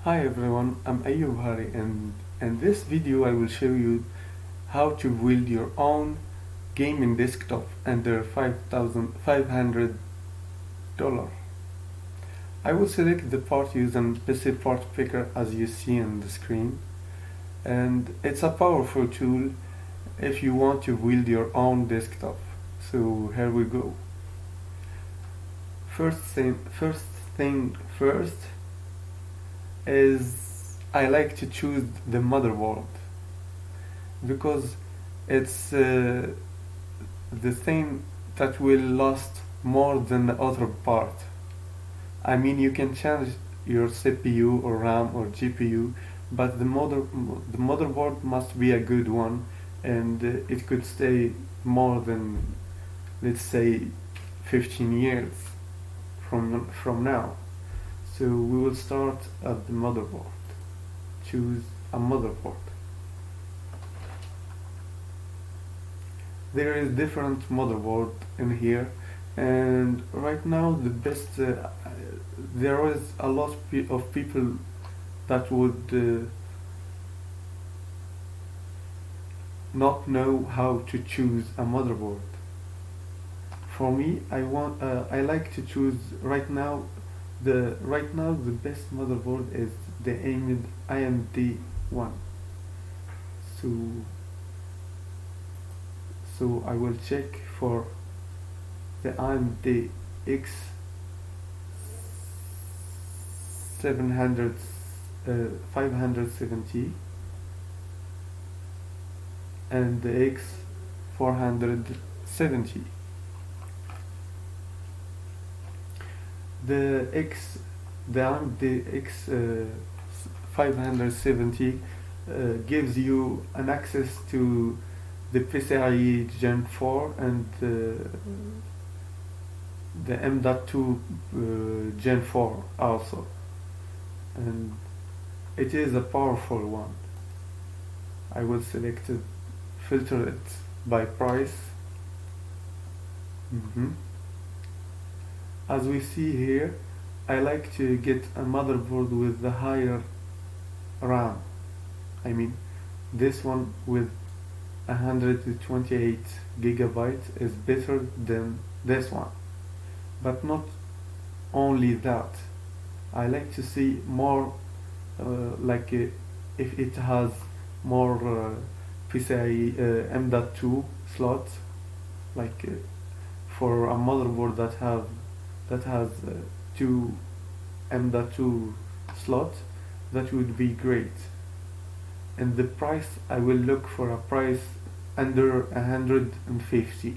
Hi everyone, I'm Ayoub and in this video I will show you how to build your own gaming desktop under $5,500. I will select the part using PC part picker as you see on the screen, and it's a powerful tool if you want to build your own desktop. So here we go. First thing first is I like to choose the motherboard because it's the thing that will last more than the other part. I mean, you can change your CPU or RAM or GPU, but the motherboard must be a good one, and it could stay more than, let's say, 15 years from now. So we will start at the motherboard. Choose a motherboard. There is different motherboard in here, and right now the best there is a lot of people that would not know how to choose a motherboard. For me, I like to choose right now the best motherboard is the AMD one. So I will check for the AMD X 700 570 and the X 470. The AMD X 570 gives you an access to the PCIe Gen 4 and the M.2 Gen 4 also, and it is a powerful one. I will select it, filter it by price. As we see here, I like to get a motherboard with the higher RAM. I mean, this one with 128 gigabytes is better than this one. But not only that, I like to see more if it has more PCIe M.2 slots, for a motherboard that has two M.2 slots, that would be great. And the price, I will look for a price under 150.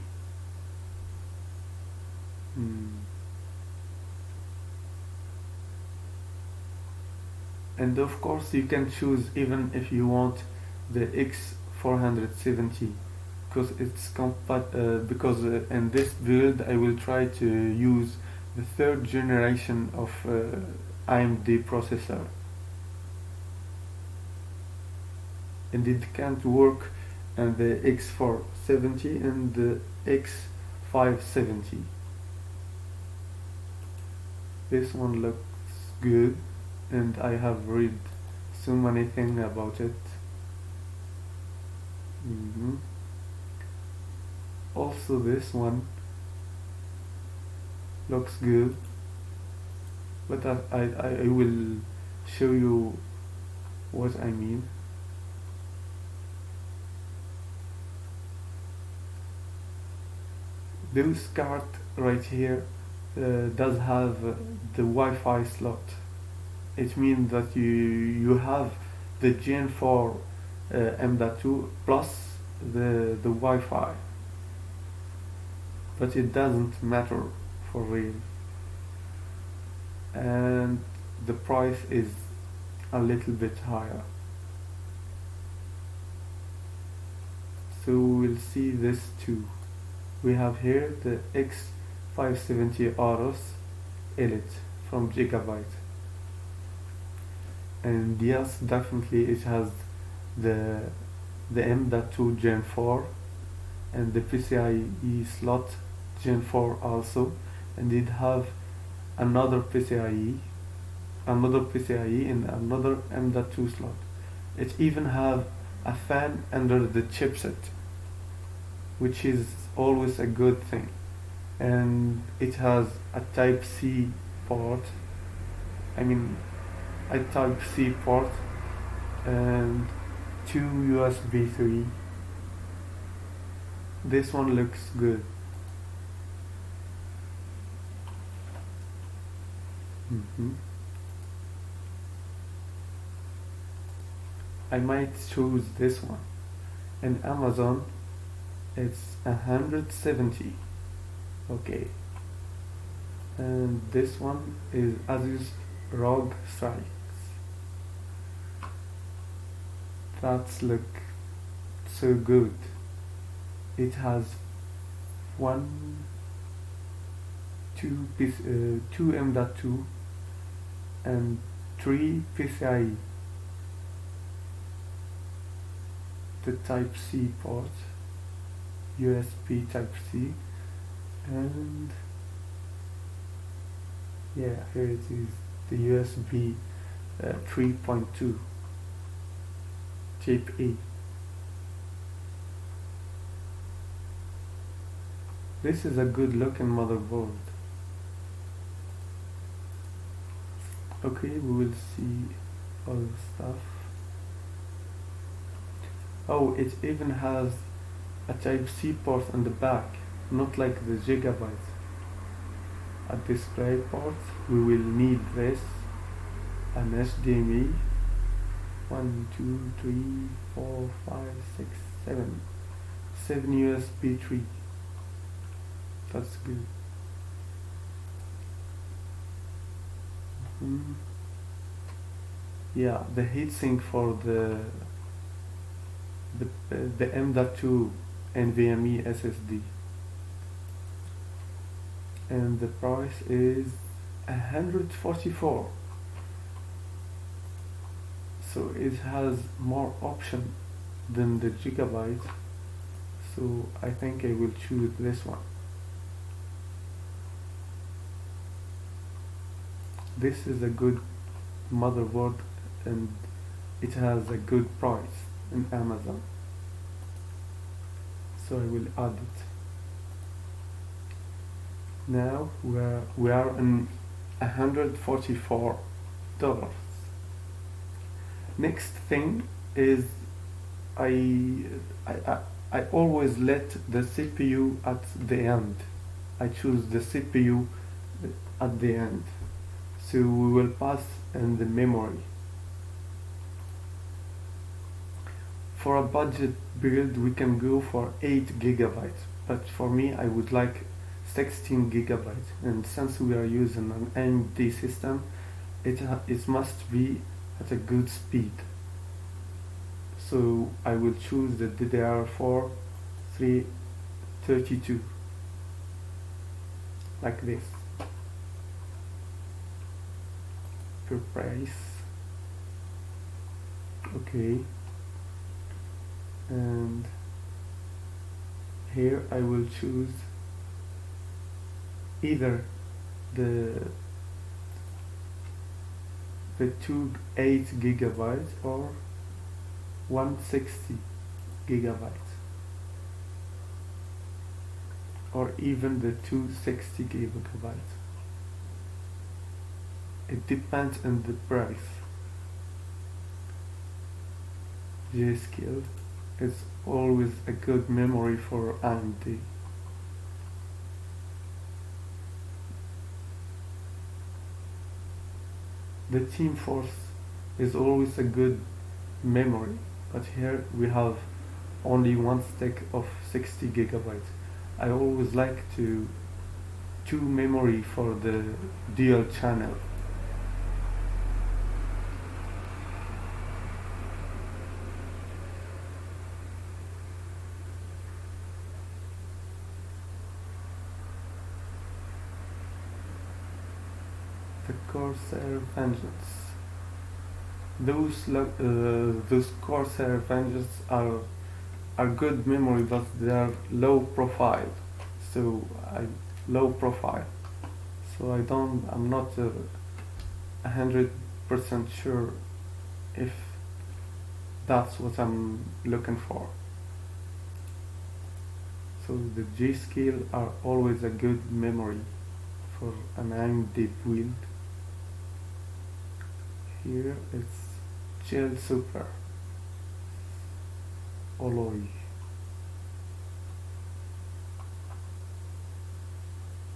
And of course you can choose even if you want the X470, because in this build I will try to use the third generation of AMD processor, and it can't work on the X470 and the X570. This one looks good, and I have read so many things about it. Also, this one looks good, but I will show you what I mean. This card right here does have the Wi-Fi slot. It means that you have the Gen 4 M.2 plus the Wi-Fi, but it doesn't matter for real, and the price is a little bit higher. So we'll see this too. We have here the X570 Aorus Elite from Gigabyte, and yes, definitely it has the M.2 Gen 4 and the PCIe slot Gen 4 also, and it have another PCIe another PCIe in another M.2 slot. It even have a fan under the chipset, which is always a good thing. And it has a Type C port, I mean a Type C port, and two USB 3. This one looks good. I might choose this one. And Amazon, it's 170. Okay. And this one is Asus ROG Strix. That's look so good. It has two M.2 and 3 PCIe. The Type C port, USB Type C, and yeah, here it is, the USB 3.2 Type E. This is a good looking motherboard. Okay, we will see all the stuff. Oh, it even has a Type C port on the back, not like the Gigabyte. A display port, we will need this, an HDMI, 1, 2, 3, 4, 5, 6, 7, 7 USB 3. That's good. Yeah, the heatsink for the M.2 NVMe SSD, and the price is 144. So it has more option than the Gigabyte, so I think I will choose this one. This is a good motherboard and it has a good price in Amazon, so I will add it. Now we are in $144. Next thing is I always let the CPU at the end. I choose the CPU at the end, so we will pass in the memory. For a budget build we can go for 8 gigabytes, but for me I would like 16 gigabytes, and since we are using an AMD system, it must be at a good speed. So I will choose the DDR4 332, like this. Per price. Okay. And here I will choose either the 8 gigabytes or 160 gigabytes, or even the 260 gigabytes. It depends on the price. G-Skill is always a good memory for AMD. The Team Force is always a good memory, but here we have only one stick of 60 gigabytes. I always like two memory for the dual channel. The Corsair Vengeance. Those Corsair Vengeance are good memory, but they are low profile. So I'm not 100% sure if that's what I'm looking for. So the G scale are always a good memory for an AMD build. Here it's Gel Super Alloy.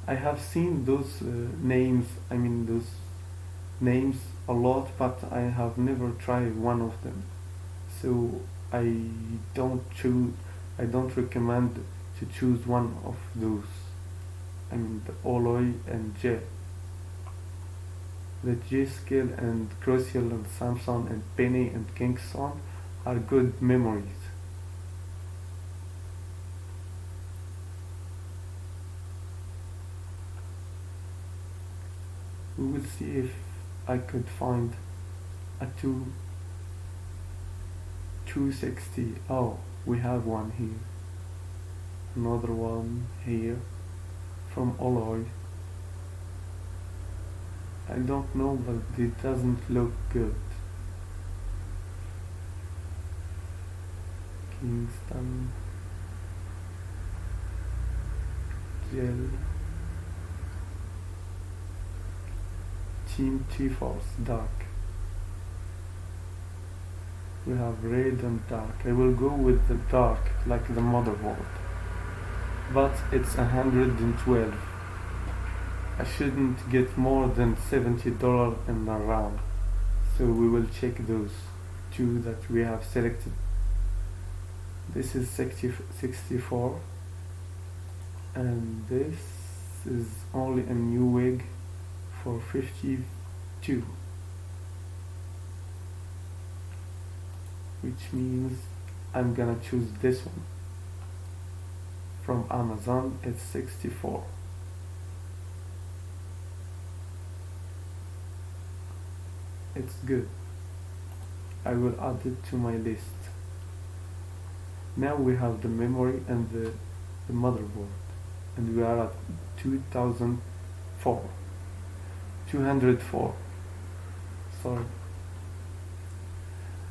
I have seen those those names a lot, but I have never tried one of them. So I I don't recommend to choose one of those. The alloy and gel. The G Skill and Crucial and Samsung and Penny and Kingston are good memories. We will see if I could find a 260. Oh, we have one here. Another one here from Alloy. I don't know, but it doesn't look good. Kingston Gel Team T-Force Dark. We have red and dark. I will go with the dark, like the motherboard. But it's 112. I shouldn't get more than $70 in a round. So we will check those two that we have selected. This is 64 and this is only a new wig for 52, which means I'm gonna choose this one from Amazon. It's 64. It's good. I will add it to my list. Now we have the memory and the motherboard, and we are at 204. Sorry.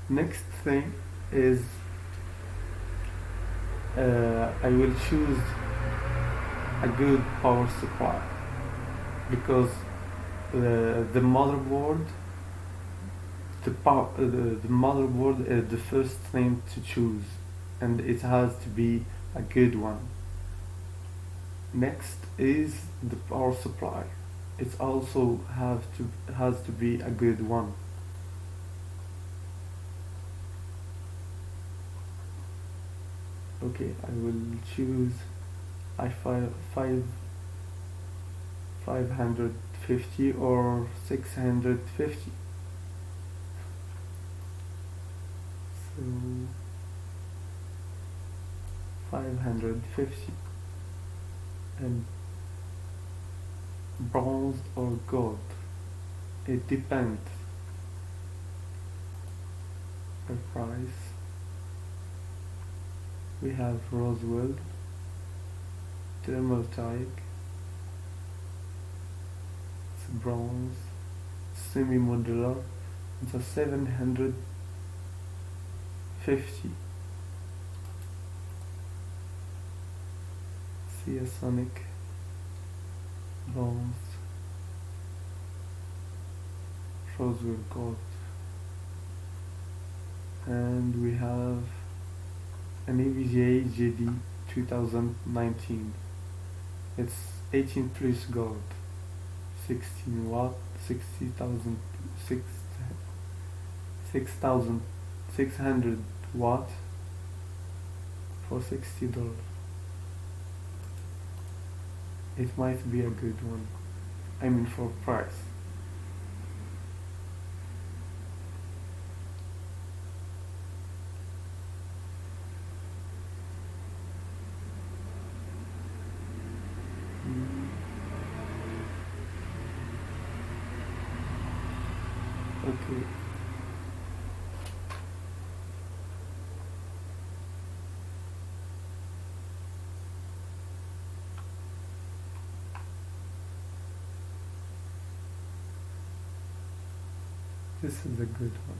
Next thing is I will choose a good power supply, because the motherboard the motherboard is the first thing to choose, and it has to be a good one. Next is the power supply. It also has to be a good one. Okay, I will choose I 550 or 650. So 550. And bronze or gold, it depends. The price, we have Roswell, Thermaltake, it's bronze, semi-modular, it's a 750. Sonic, bronze, Roswell gold, and we have an EVGA JD 2019. It's 18 plus gold, 16 watt, 6,600 watt for $60. It might be a good one. For price. Okay. This is a good one.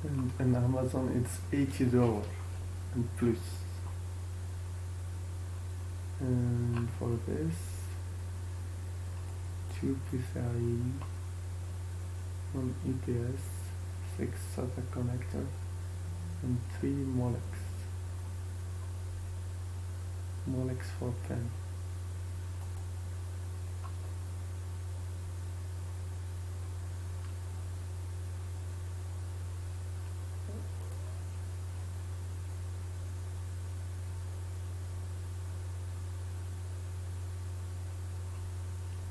And in Amazon it's $80 and plus. And for this, 2 PCIe, 1 EPS, 6 SATA connector, and 3 Molex 410.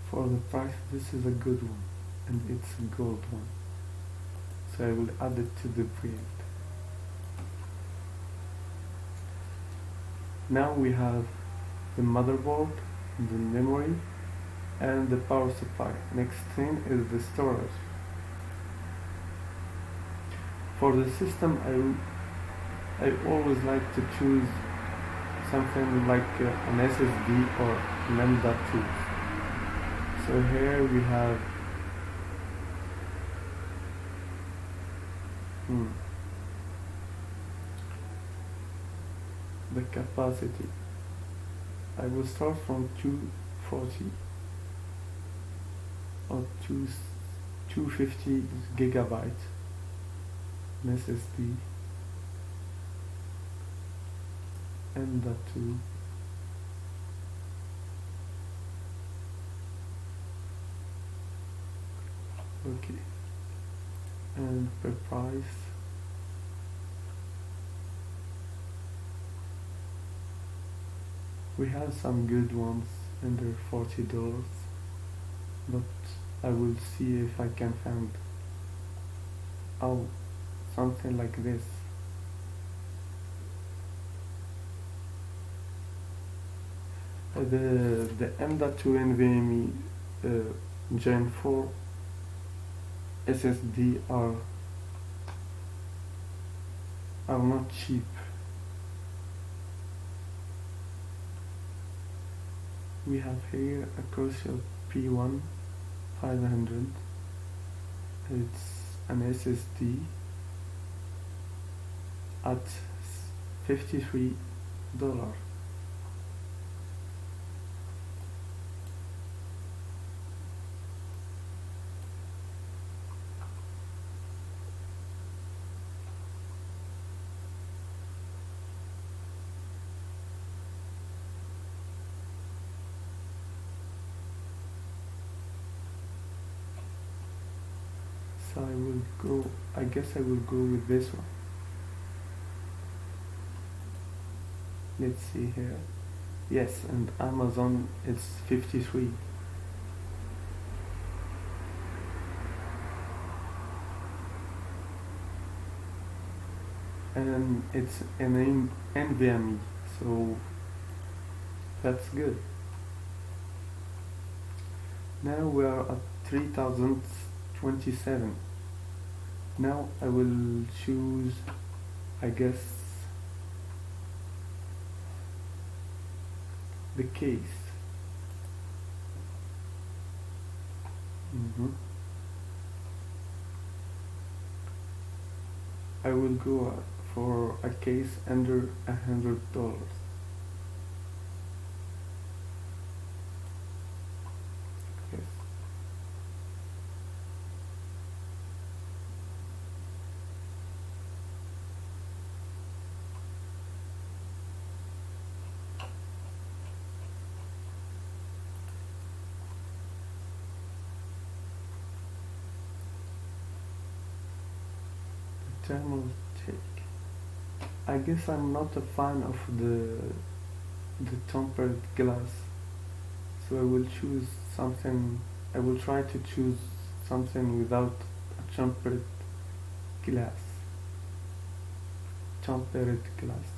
For the price, this is a good one, and it's a gold one, so I will add it to the build. Now we have the motherboard, the memory, and the power supply. Next thing is the storage. For the system, I always like to choose something like an SSD or an M.2. So here we have the capacity. I will start from 240 or 250 gigabyte SSD, M.2. Okay, and per price, we have some good ones under $40, but I will see if I can find something like this. The M.2 NVMe Gen 4 SSD are not cheap. We have here a Crucial P1 500. It's an SSD at $53. So I guess I will go with this one. Let's see here. Yes, and Amazon it's 53. And it's an NVMe, so that's good. Now we are at 3027. Now I will choose, I guess, the case. I will go for a case under $100. Yes. Thermal check. I guess I'm not a fan of the tempered glass, so I will choose something. I will try to choose something without a tempered glass. Tempered glass.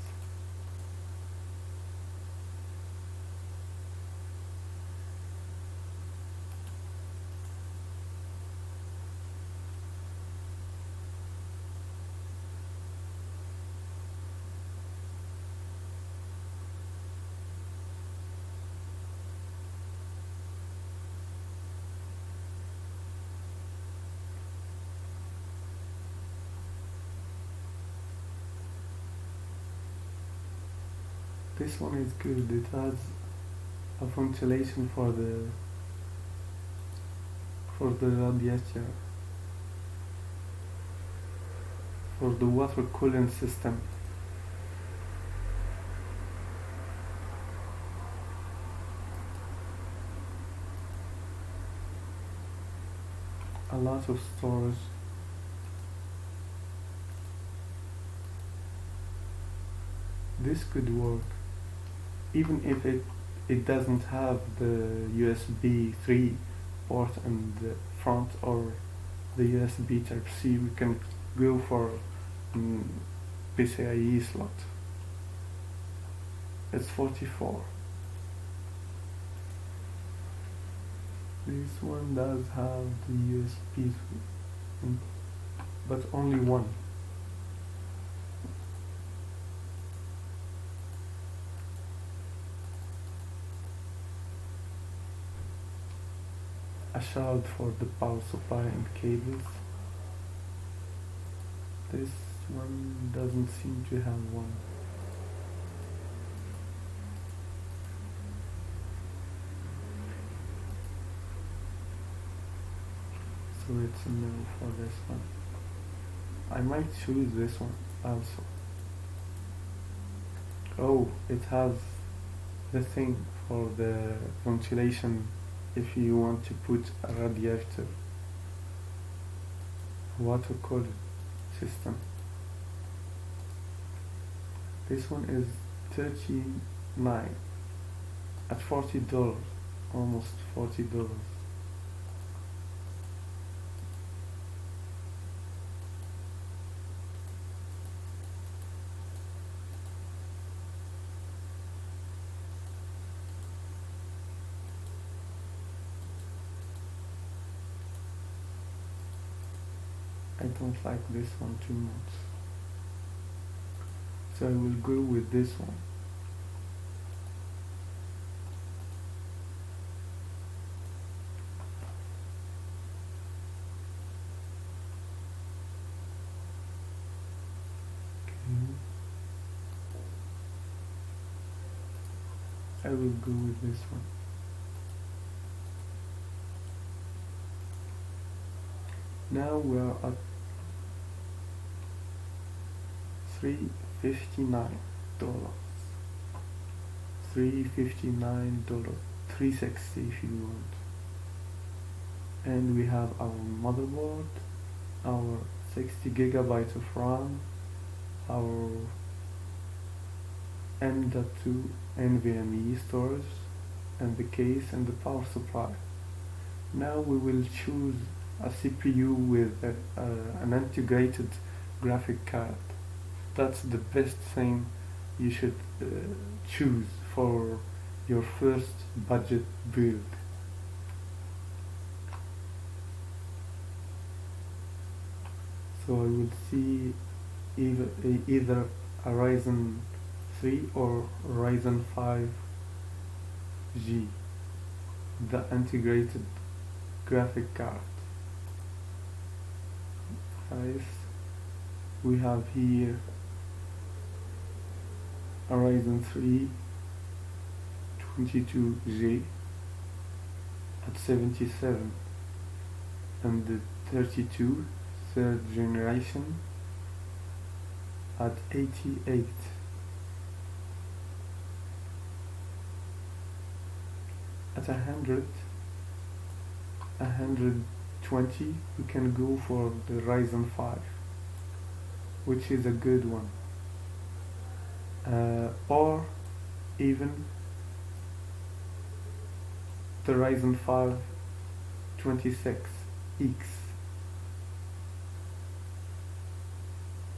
This one is good. It has a ventilation for the radiator, for the water cooling system. A lot of storage. This could work, even if it doesn't have the USB 3 port in the front or the USB type C. We can go for PCIe slot. It's 44. This one does have the USB, but only one. A shard for the power supply and cables. This one doesn't seem to have one. So it's a no for this one. I might choose this one also. Oh, it has the thing for the ventilation if you want to put a radiator, water cooling system. This one is $39 at $40, almost $40. I don't like this one too much, so I will go with this one. Okay. I will go with this one. Now we are at $359. $359, $360 if you want. And we have our motherboard, our 60 gigabytes of RAM, our M.2 NVMe storage, and the case and the power supply. Now we will choose a CPU with an integrated graphic card. That's the best thing you should choose for your first budget build. So I will see either a Ryzen 3 or Ryzen 5G, the integrated graphic card. Guys, we have here a Ryzen 3 22G at 77 and the 32 third generation at 88. At 120 we can go for the Ryzen 5, which is a good one, or even the Ryzen 5 26X,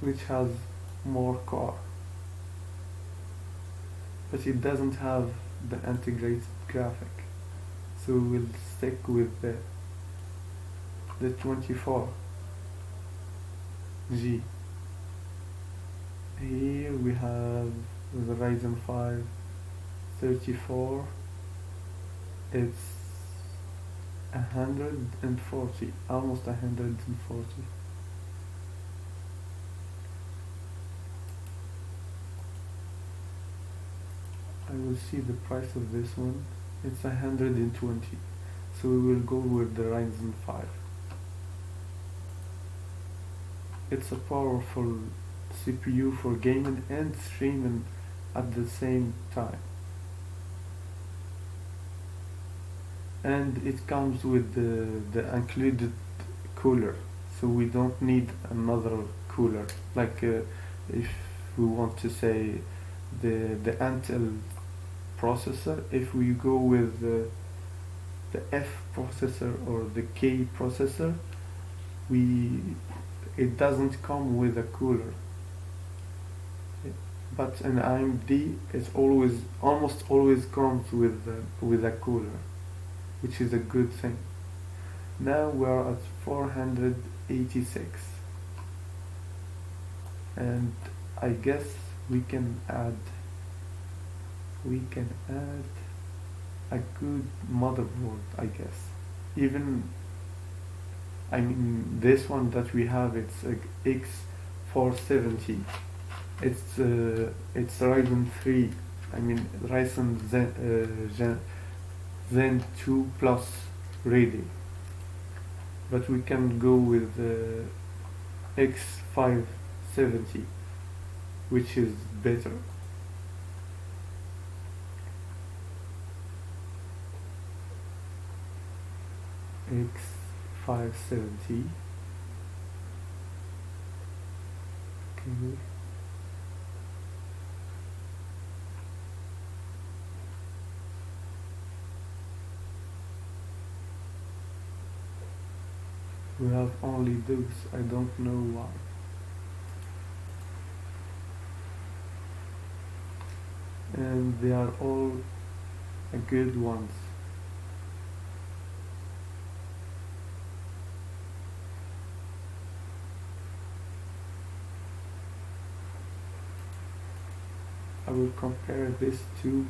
which has more core, but it doesn't have the integrated graphic, so we'll stick with the 24G. Here we have the Ryzen 5 34. It's 140, almost 140. I will see the price of this one. It's 120. So we will go with the Ryzen 5. It's a powerful CPU for gaming and streaming at the same time. And it comes with the included cooler, so we don't need another cooler. Like if we want to say the Intel processor, if we go with the F processor or the K processor, it doesn't come with a cooler. But an AMD is almost always comes with a cooler, which is a good thing. Now we're at 486, and I guess we can add a good motherboard, I guess. Even, I mean, this one that we have, it's a X470. It's Ryzen 3. I mean Ryzen Zen 2 Plus ready. But we can go with X570, which is better. X570. Okay. We have only those, I don't know why. And they are all good ones. I will compare this to,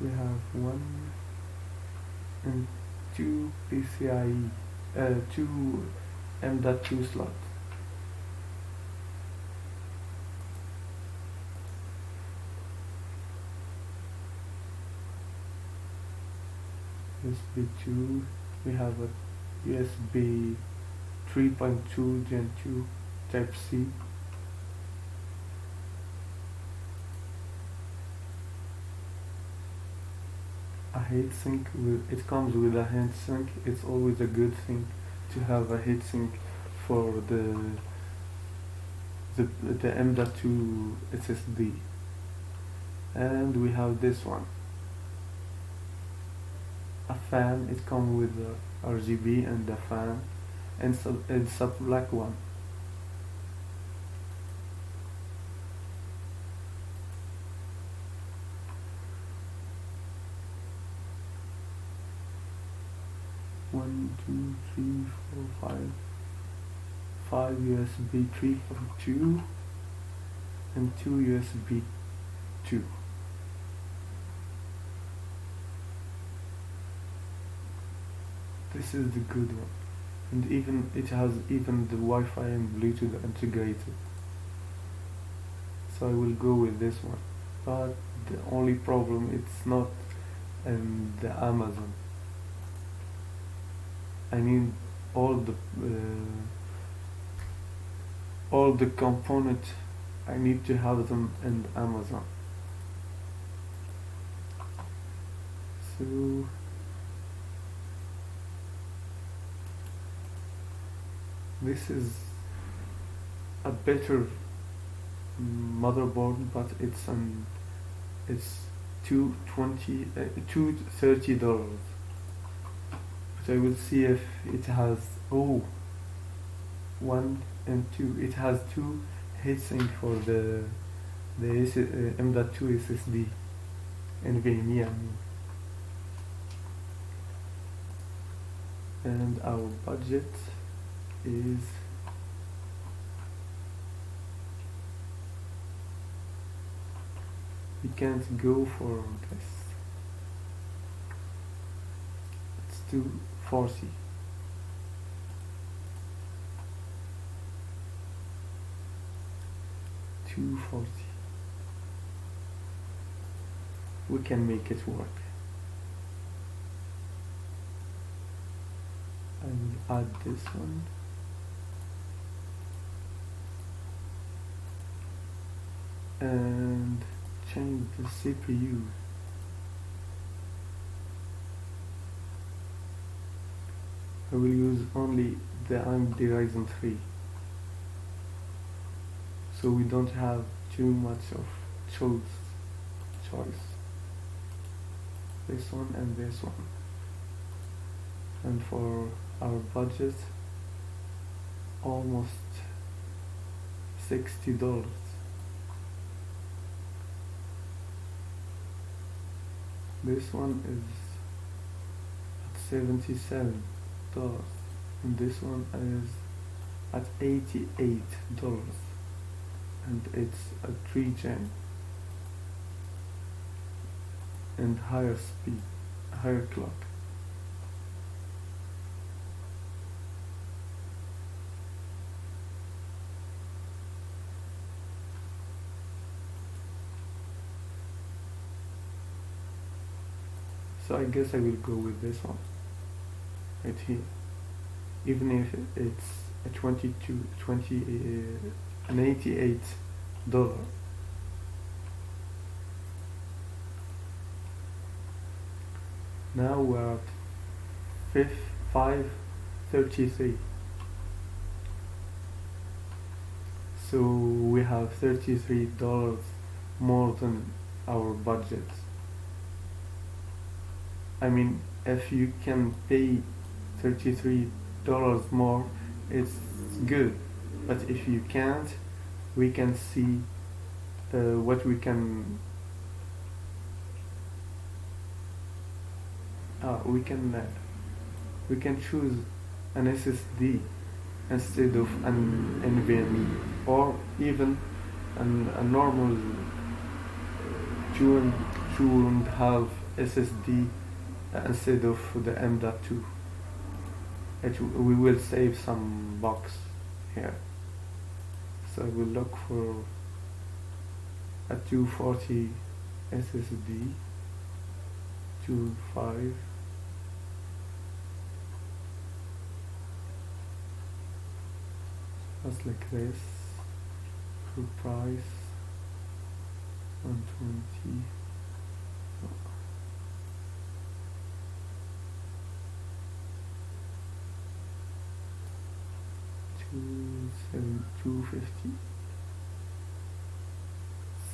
we have one and two PCIe, two M.2 slots. USB 2, we have a USB 3.2 Gen 2 Type C. A heatsink, it comes with a heatsink. It's always a good thing to have a heatsink for the M.2 SSD. And we have this one, a fan. It comes with a RGB and a fan, and so it's a black one. One, two, three, four, five USB 3.2 and two USB 2. This is the good one, and even it has even the Wi-Fi and Bluetooth integrated. So I will go with this one, but the only problem, it's not in the Amazon. I need all the components. I need to have them in Amazon. So this is a better motherboard, but it's $230. So I will see if it has, one and two. It has two heatsink for the M.2 SSD NVMe. And our budget is we can't go for this. It's 240. we can make it work. I will add this one. And change the CPU. I will use only the AMD Ryzen 3, so we don't have too much of choice. This one and this one. And for our budget, almost $60. This one is at $77, and this one is at $88, and it's a 3 gen and higher speed, higher clock. So I guess I will go with this one right here, even if it's a an $88. Now we're at 533. So we have $33 more than our budget. I mean, if you can pay $33 more, it's good. But if you can't, we can see what we can we can choose an SSD instead of an NVMe, or even a normal 2.5 SSD instead of the M.2. We will save some bucks here. So I will look for a 240 SSD, 2.5. Just like this. Full price 120. 250.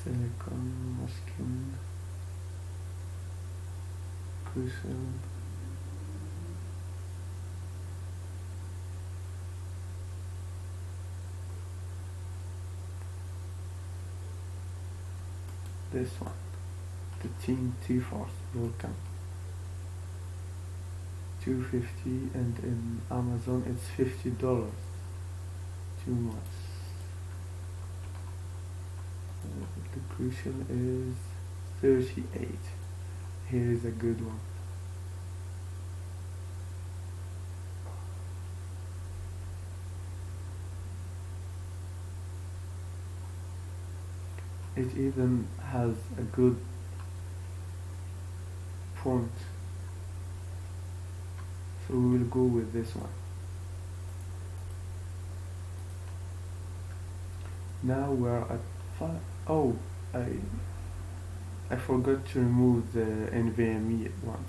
Silicon, Muskin, Crucial. This one, the Team T-Force Vulcan. 250, and in Amazon it's $50. Too much. The Crucial is 38. Here is a good one. It even has a good font, so we will go with this one. Now we're at 5. Oh, I forgot to remove the NVMe one.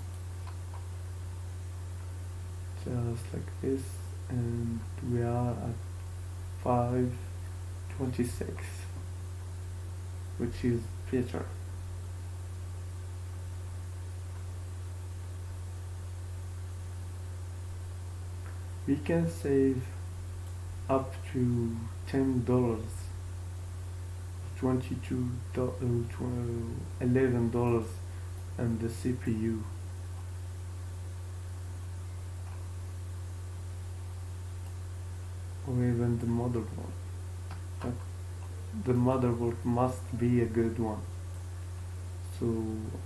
Just like this, and we are at 526, which is better. We can save up to $10, $11 and the CPU. Or even the motherboard. But the motherboard must be a good one, so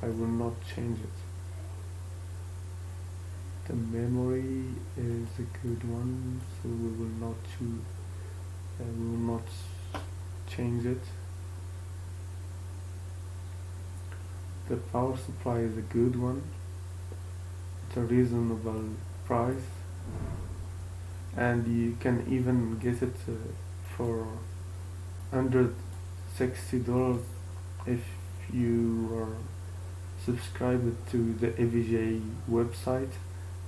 I will not change it. The memory is a good one, so we will not change it. the power supply is a good one. It's a reasonable price, and you can even get it for $160 if you are subscribed to the AVJ website.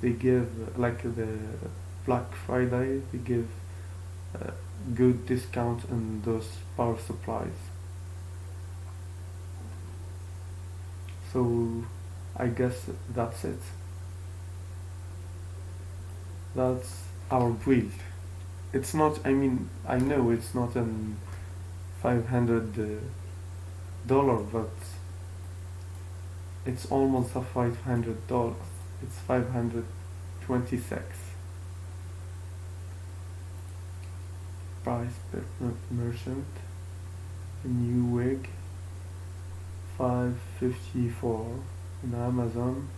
They give, like the Black Friday, they give good discount on those power supplies. So I guess that's it. That's our build. It's not, I mean, I know it's not an $500, but it's almost a $500. It's 526. Price per merchant. A new wig, 554 in Amazon.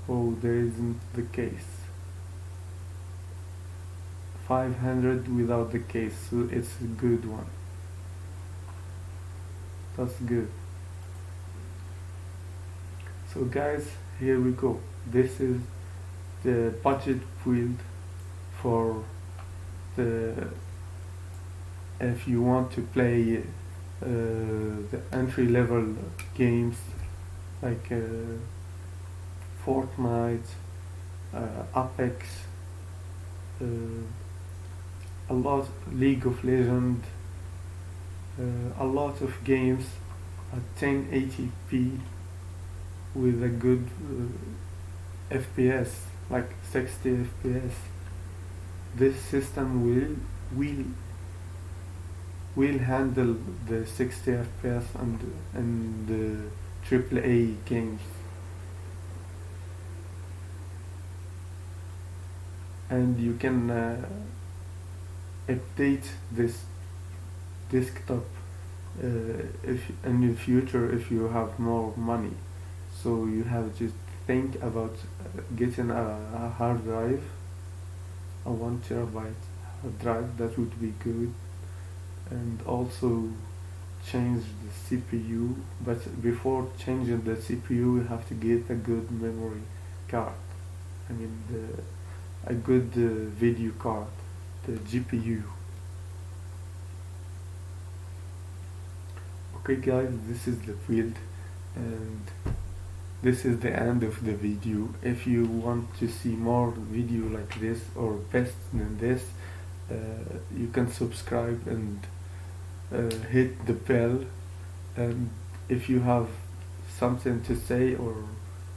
Oh, there isn't the case. 500 without the case, so it's a good one. That's good. So guys, here we go. This is the budget build for the, if you want to play the entry level games like Fortnite, Apex, a lot, League of Legends, a lot of games at 1080p with a good FPS, like 60 FPS. This system will handle the 60 FPS and the AAA games. And you can update this desktop if in the future if you have more money. So you have to think about getting a hard drive, a 1 terabyte hard drive. That would be good. And also change the CPU, but before changing the CPU you have to get a good memory card, I mean a good video card, the GPU. Okay guys, this is the build, and this is the end of the video. If you want to see more video like this or best than this, you can subscribe and hit the bell. And if you have something to say or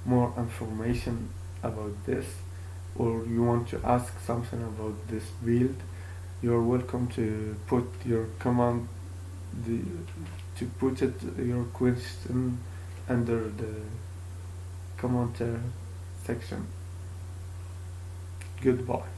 more information about this, or you want to ask something about this build, you're welcome to put your comment, to put it your question under the comment section. Goodbye.